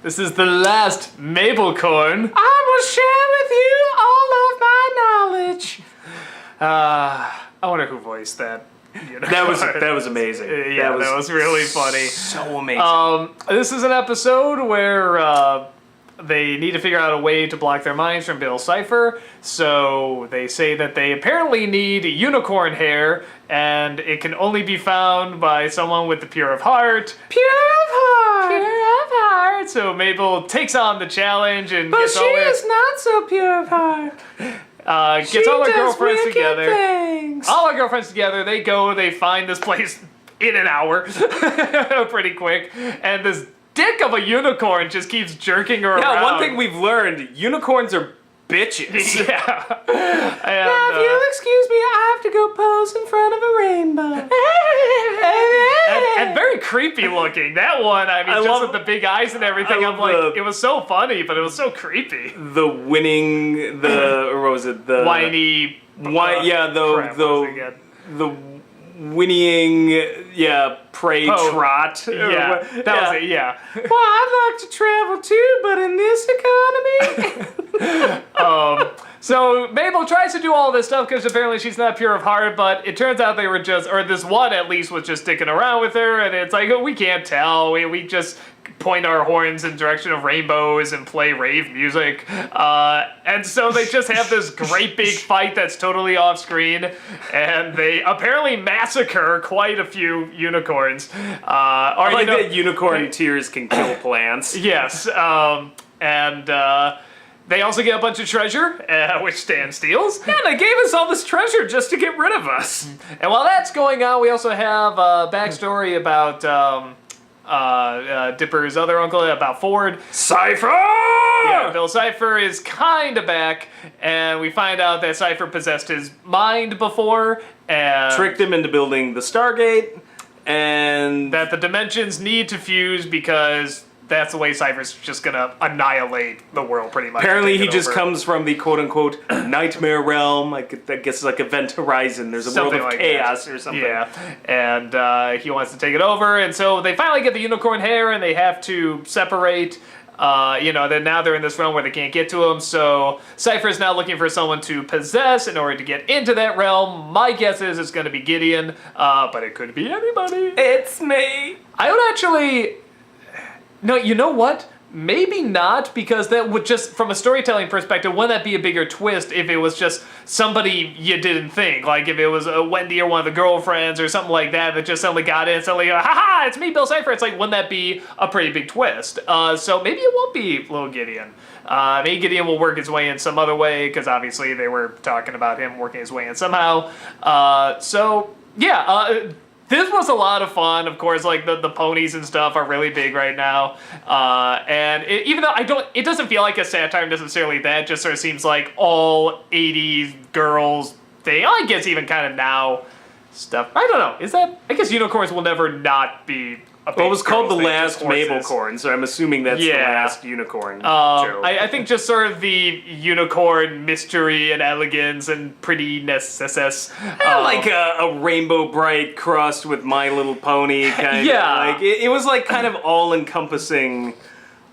This is the last Mabelcorn. I will share with you all of my knowledge. I wonder who voiced that. That was amazing. Yeah, that was really funny. So amazing. This is an episode where they need to figure out a way to block their minds from Bill Cipher. So they say that they apparently need unicorn hair, and it can only be found by someone with the pure of heart. Pure of heart. Pure of heart. So Mabel takes on the challenge and But gets she all her, is not so pure of heart. gets all her girlfriends wicked together. things. All our girlfriends together, they go, they find this place in an hour, pretty quick, and this dick of a unicorn just keeps jerking her around. Yeah, one thing we've learned, unicorns are bitches. Yeah. And, Now, if you'll excuse me, I have to go pose in front of a rainbow. and very creepy looking. That one, I mean, I just love- with the big eyes and everything, I I'm love like, the- it was so funny, but it was so creepy. The winning, or what was it? The Whiny. yeah, crap, what was it the again? the whinnying, prey Oh, trot. Yeah, that was it, yeah. Well, I'd like to travel too, but in this economy... So Mabel tries to do all this stuff because apparently she's not pure of heart, but it turns out they were just, or this one at least was just sticking around with her, and it's like, oh, we can't tell. We just point our horns in direction of rainbows and play rave music. And so they just have this great big fight that's totally off screen, and they apparently massacre quite a few unicorns. I like that unicorn tears can kill plants. Yes, they also get a bunch of treasure, which Stan steals. Yeah, they gave us all this treasure just to get rid of us. And while that's going on, we also have a backstory about Dipper's other uncle, about Ford. Cipher! Yeah, Bill Cipher is kind of back, and we find out that Cipher possessed his mind before, and Tricked him into building the Stargate, and that the dimensions need to fuse because that's the way Cypher's just gonna annihilate the world, pretty much. apparently and he take it just over. comes from the quote-unquote nightmare realm. I guess it's like Event Horizon. There's a Something world of like chaos that. or something. Yeah, and he wants to take it over, and so they finally get the unicorn hair, and they have to separate. Then now they're in this realm where they can't get to him, so Cypher's now looking for someone to possess in order to get into that realm. My guess is it's going to be Gideon, but it could be anybody. It's me. I would actually... No, you know what? Maybe not, because that would just, from a storytelling perspective, wouldn't that be a bigger twist if it was just somebody you didn't think? Like if it was Wendy or one of the girlfriends or something like that that just suddenly got in and suddenly, ha-ha, it's me, Bill Cipher. It's like, wouldn't that be a pretty big twist? So maybe it won't be little Gideon. Maybe Gideon will work his way in some other way, because obviously they were talking about him working his way in somehow. This was a lot of fun. Of course, like the ponies and stuff are really big right now. Even though it doesn't feel like a satire necessarily. That just sort of seems like all 80s girls thing. I guess even kind of now stuff. I don't know. Is that? I guess unicorns will never not be. Well, it was called the girls' thing, last just horses. Mabelcorn, so I'm assuming that's the last unicorn joke. I think just sort of the unicorn mystery and elegance and prettiness. Like a rainbow bright crossed with My Little Pony kind of. Yeah. Like it was like kind of all encompassing,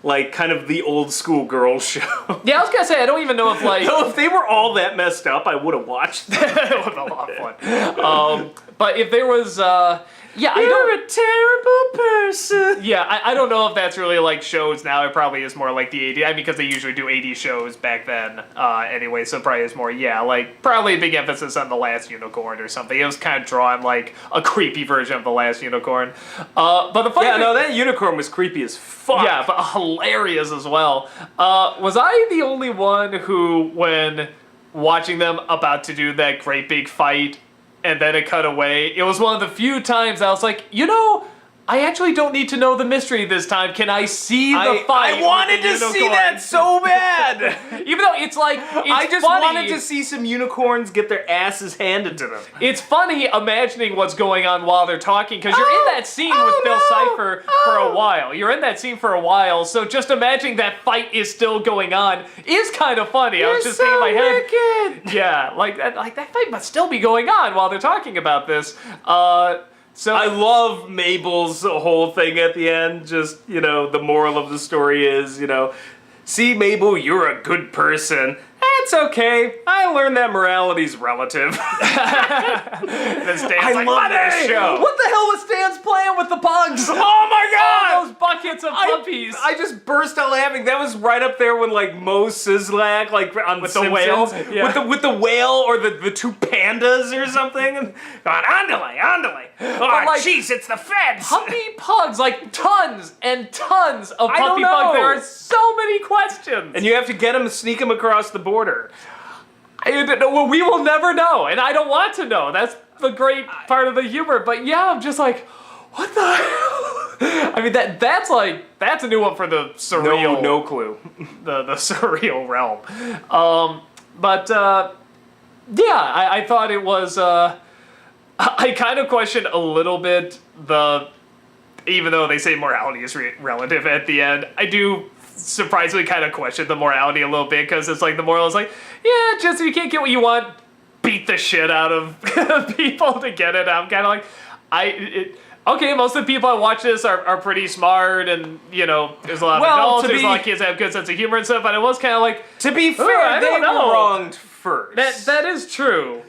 like kind of the old school girl show. Yeah, I was gonna say I don't even know if like. No, if they were all that messed up, I would have watched them. That was a lot of fun. But if there was, You're a terrible person. Yeah, I don't know if that's really like shows now. It probably is more like the 80s. I mean, because they usually do 80 shows back then anyway, so it probably is more, like probably a big emphasis on The Last Unicorn or something. It was kind of drawn like a creepy version of The Last Unicorn. But the funny thing, that unicorn was creepy as fuck. yeah, but hilarious as well. Was I the only one who, when watching them about to do that great big fight, and then it cut away, it was one of the few times I was like, I actually don't need to know the mystery this time. Can I see the fight? I wanted to see that so bad. Even though it's like, I just wanted to see some unicorns get their asses handed to them. It's funny imagining what's going on while they're talking, because you're in that scene with Bill Cipher for a while. You're in that scene for a while, so just imagining that fight is still going on is kind of funny. I was just thinking in my head, yeah, like that fight must still be going on while they're talking about this. So I love Mabel's whole thing at the end. Just, you know, the moral of the story is, you know, see, Mabel, you're a good person. It's okay. I learned that morality's relative. then Stan's I like, love "Money!" that show. What the hell was Stan's playing with the pugs? Oh my god! All those buckets of puppies. I just burst out laughing. That was right up there when like Mo Sizlak, like on With the the whale? Simpsons, Yeah. with the whale or the two pandas or something. And going, andale. Oh, like, jeez, it's the feds. Puppy pugs, like tons and tons of I don't puppy know. pugs. There are so many questions. And you have to get them, sneak them across the border. Well, we will never know, and I don't want to know. That's the great part of the humor. But yeah, I'm just like, what the hell? I mean, that's a new one for the surreal. No clue. The surreal realm. Yeah, I thought it was. I kind of questioned a little bit even though they say morality is relative at the end, I do surprisingly kind of question the morality a little bit, because it's like the moral is like, yeah, just if you can't get what you want, beat the shit out of people to get it. I'm kind of like, okay, most of the people I watch this are pretty smart, and, you know, there's a lot of adults, there's a lot of kids that have good sense of humor and stuff, but it was kind of like, To be fair, I they don't were know. wronged first. that is true.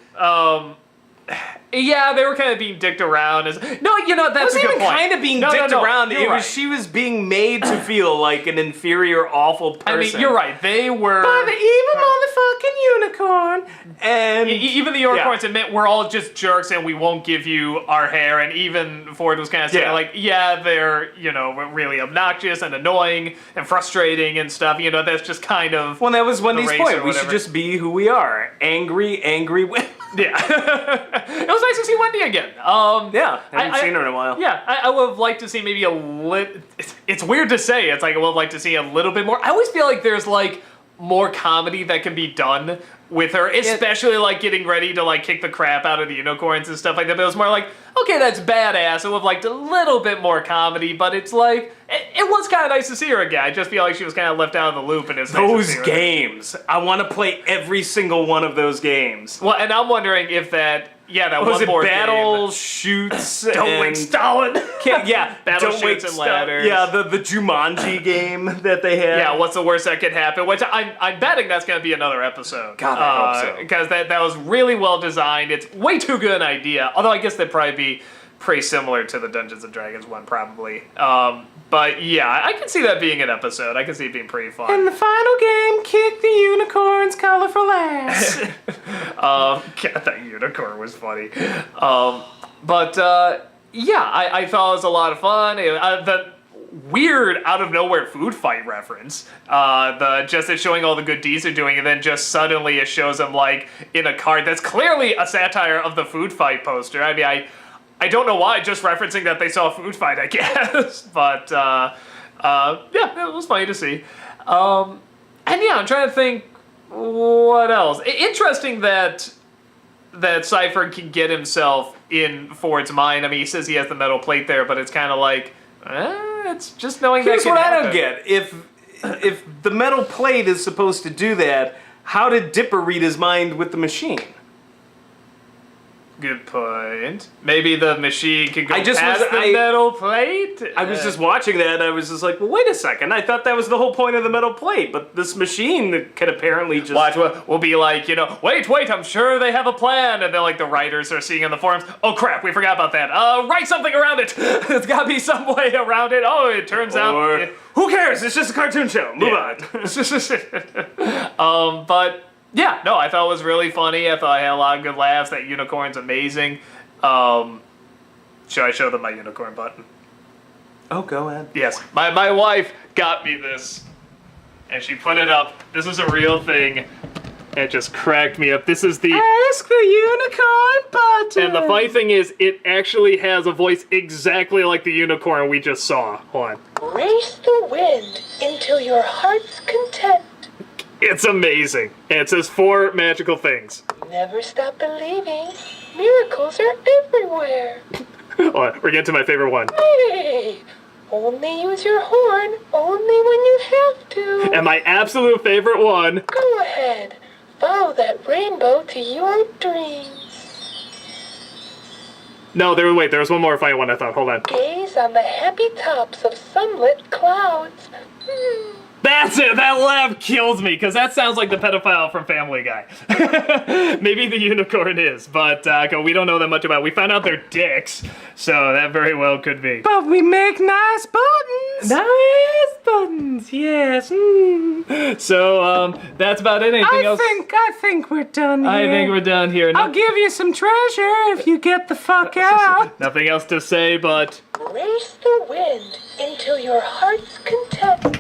Yeah, they were kind of being dicked around. No, you know, that's a good point. Kind of being No, dicked around. you're right. She was being made to feel like an inferior, awful person. I mean, you're right. They were... By the evil motherfucking unicorn. And even the unicorns admit we're all just jerks and we won't give you our hair. And even Ford was kind of saying, like, yeah, they're, you know, really obnoxious and annoying and frustrating and stuff. You know, that's just kind of... Well, that was Wendy's race point. or We should whatever. just be who we are. Angry women. Yeah. It was nice to see Wendy again. Yeah, I haven't seen her in a while. Yeah, I would have liked to see maybe a little... It's weird to say. It's like I would have liked to see a little bit more. I always feel like there's, like, more comedy that can be done with her, especially, like, getting ready to, like, kick the crap out of the unicorns and stuff like that. But it was more like, okay, that's badass. I would have liked a little bit more comedy, but it's like... It was kind of nice to see her again. I just feel like she was kind of left out of the loop, and it's nice to see Those her games. I want to play every single one of those games. Well, and I'm wondering if that... Yeah, that Was one it board Battle game. Shoots? Don't and wake Stalin. Yeah, Battle Don't Wake Shoots and Stalin. Ladders. Yeah, the Jumanji game that they had. Yeah, what's the worst that could happen? Which I'm betting that's going to be another episode. God, I hope so. Because that was really well designed. It's way too good an idea. Although I guess that'd probably be pretty similar to the Dungeons and Dragons one, probably. But yeah, I can see that being an episode. I can see it being pretty fun. And the final game, kick the unicorn's colorful ass. God, that unicorn was funny. Yeah, I thought it was a lot of fun. The weird out of nowhere food fight reference. Just it showing all the good deeds they're doing, and then just suddenly it shows them like in a card that's clearly a satire of the food fight poster. I mean, I don't know why, just referencing that they saw a food fight, I guess. But yeah, it was funny to see. And yeah, I'm trying to think what else. Interesting that Cypher can get himself in Ford's mind. I mean, he says he has the metal plate there, but it's kind of like, it's just knowing Here's that can what I happen. don't get. If the metal plate is supposed to do that, how did Dipper read his mind with the machine? Good point. Maybe the machine can go I just past was- the I- metal plate? I was just watching that, and I was just like, well, wait a second. I thought that was the whole point of the metal plate, but this machine could apparently just... Watch, we'll be like, you know, wait, I'm sure they have a plan. And then, like, the writers are seeing in the forums, oh, crap, we forgot about that. Write something around it. There's got to be some way around it. Oh, it turns out... Or, who cares? It's just a cartoon show. Move on. But... yeah, no, I thought it was really funny. I thought I had a lot of good laughs. That unicorn's amazing. Should I show them my unicorn button? Oh, go ahead. Yes, my wife got me this, and she put it up. This is a real thing. It just cracked me up. This is the... Ask the unicorn button. And the funny thing is, it actually has a voice exactly like the unicorn we just saw. Hold on. Race the wind into your heart's content. It's amazing. And it says 4 magical things. Never stop believing. Miracles are everywhere. Hold on, we're getting to my favorite one. Hey, only use your horn only when you have to. And my absolute favorite one... Go ahead. Follow that rainbow to your dreams. No, there was one more funny one I thought. Hold on. Gaze on the happy tops of sunlit clouds. That's it. That laugh kills me because that sounds like the pedophile from Family Guy. Maybe the unicorn is, but we don't know that much about it. We found out they're dicks, so that very well could be. But we make nice buttons. Nice buttons, yes. So that's about it. Anything else? I think we're done here. I think we're done here. I'll give you some treasure if you get the fuck out. Nothing else to say, but Race the wind until your heart's content.